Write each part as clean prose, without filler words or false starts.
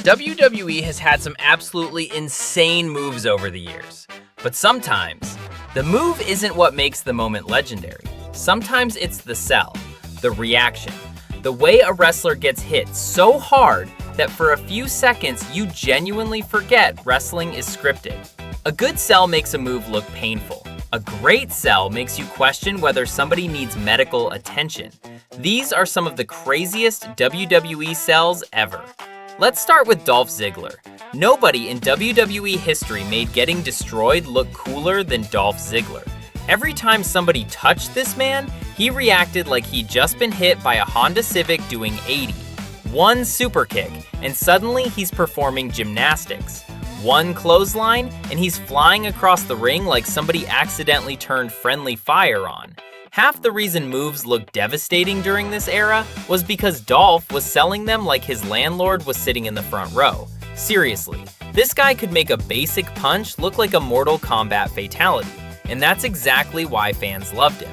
WWE has had some absolutely insane moves over the years. But sometimes, the move isn't what makes the moment legendary. Sometimes it's the sell, the reaction, the way a wrestler gets hit so hard that for a few seconds you genuinely forget wrestling is scripted. A good sell makes a move look painful. A great sell makes you question whether somebody needs medical attention. These are some of the craziest WWE sells ever. Let's start with Dolph Ziggler. Nobody in WWE history made getting destroyed look cooler than Dolph Ziggler. Every time somebody touched this man, he reacted like he'd just been hit by a Honda Civic doing 80. One super kick, and suddenly he's performing gymnastics. One clothesline, and he's flying across the ring like somebody accidentally turned friendly fire on. Half the reason moves looked devastating during this era was because Dolph was selling them like his landlord was sitting in the front row. Seriously, this guy could make a basic punch look like a Mortal Kombat fatality, and that's exactly why fans loved him.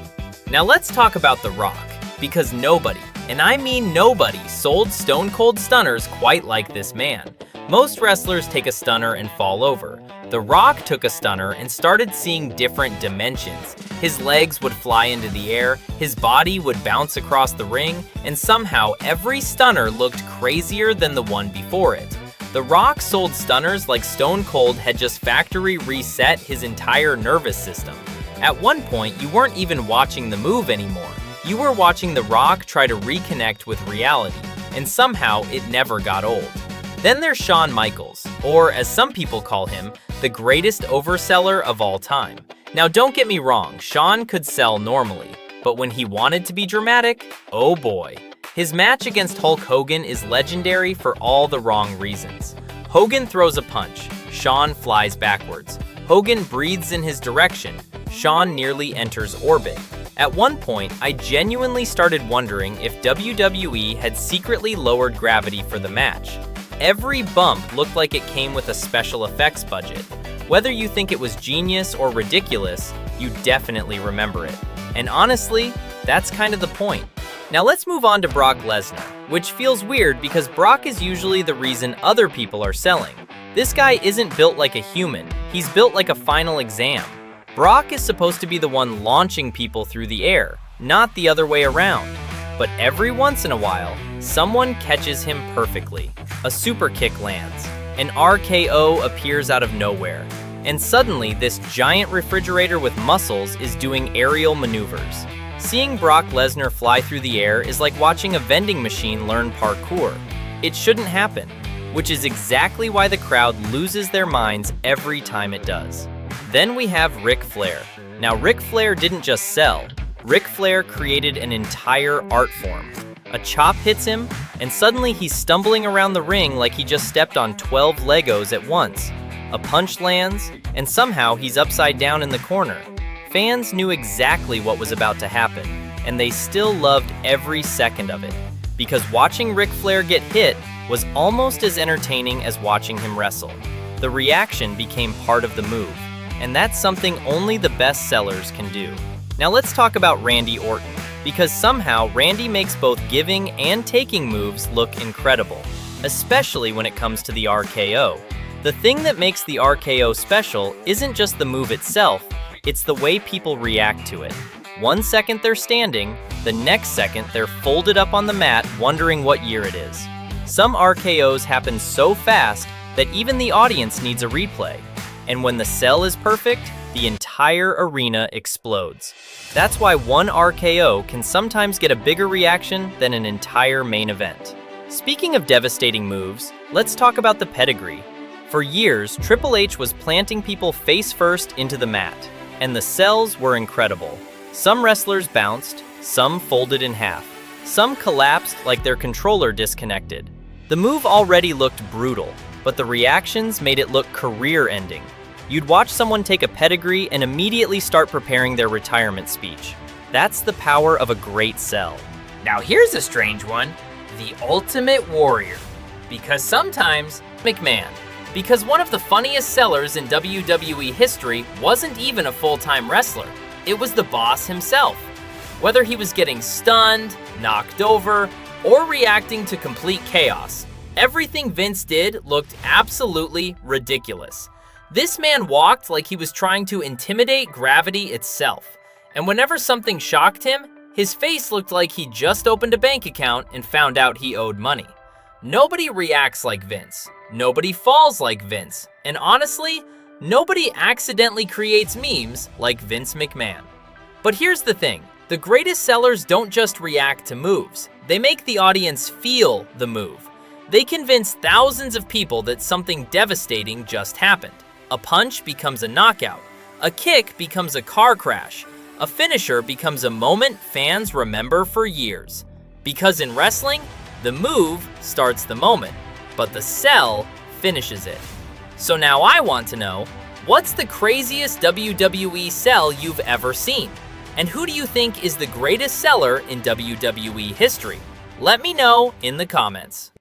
Now let's talk about The Rock, because nobody, and I mean nobody, sold Stone Cold Stunners quite like this man. Most wrestlers take a stunner and fall over. The Rock took a stunner and started seeing different dimensions. His legs would fly into the air, his body would bounce across the ring, and somehow every stunner looked crazier than the one before it. The Rock sold stunners like Stone Cold had just factory reset his entire nervous system. At one point, you weren't even watching the move anymore. You were watching The Rock try to reconnect with reality, and somehow it never got old. Then there's Shawn Michaels, or as some people call him, the greatest overseller of all time. Now don't get me wrong, Shawn could sell normally, but when he wanted to be dramatic, oh boy. His match against Hulk Hogan is legendary for all the wrong reasons. Hogan throws a punch, Shawn flies backwards. Hogan breathes in his direction, Shawn nearly enters orbit. At one point, I genuinely started wondering if WWE had secretly lowered gravity for the match. Every bump looked like it came with a special effects budget. Whether you think it was genius or ridiculous, you definitely remember it. And honestly, that's kind of the point. Now let's move on to Brock Lesnar, which feels weird because Brock is usually the reason other people are selling. This guy isn't built like a human, he's built like a final exam. Brock is supposed to be the one launching people through the air, not the other way around. But every once in a while, someone catches him perfectly. A super kick lands, an RKO appears out of nowhere, and suddenly this giant refrigerator with muscles is doing aerial maneuvers. Seeing Brock Lesnar fly through the air is like watching a vending machine learn parkour. It shouldn't happen, which is exactly why the crowd loses their minds every time it does. Then we have Ric Flair. Now Ric Flair didn't just sell. Ric Flair created an entire art form. A chop hits him, and suddenly he's stumbling around the ring like he just stepped on 12 Legos at once. A punch lands, and somehow he's upside down in the corner. Fans knew exactly what was about to happen, and they still loved every second of it, because watching Ric Flair get hit was almost as entertaining as watching him wrestle. The reaction became part of the move, and that's something only the best sellers can do. Now let's talk about Randy Orton, because somehow Randy makes both giving and taking moves look incredible, especially when it comes to the RKO. The thing that makes the RKO special isn't just the move itself, it's the way people react to it. 1 second they're standing, the next second they're folded up on the mat wondering what year it is. Some RKOs happen so fast that even the audience needs a replay. And when the sell is perfect, the entire arena explodes. That's why one RKO can sometimes get a bigger reaction than an entire main event. Speaking of devastating moves, let's talk about the Pedigree. For years, Triple H was planting people face first into the mat, and the sells were incredible. Some wrestlers bounced, some folded in half, some collapsed like their controller disconnected. The move already looked brutal, but the reactions made it look career-ending. You'd watch someone take a pedigree and immediately start preparing their retirement speech. That's the power of a great sell. Now here's a strange one, the Ultimate Warrior. Because sometimes, McMahon. Because one of the funniest sellers in WWE history wasn't even a full-time wrestler. It was the boss himself. Whether he was getting stunned, knocked over, or reacting to complete chaos, everything Vince did looked absolutely ridiculous. This man walked like he was trying to intimidate gravity itself, and whenever something shocked him, his face looked like he just opened a bank account and found out he owed money. Nobody reacts like Vince, nobody falls like Vince, and honestly, nobody accidentally creates memes like Vince McMahon. But here's the thing, the greatest sellers don't just react to moves, they make the audience feel the move. They convince thousands of people that something devastating just happened. A punch becomes a knockout, a kick becomes a car crash, a finisher becomes a moment fans remember for years. Because in wrestling, the move starts the moment, but the sell finishes it. So now I want to know, what's the craziest WWE sell you've ever seen? And who do you think is the greatest seller in WWE history? Let me know in the comments.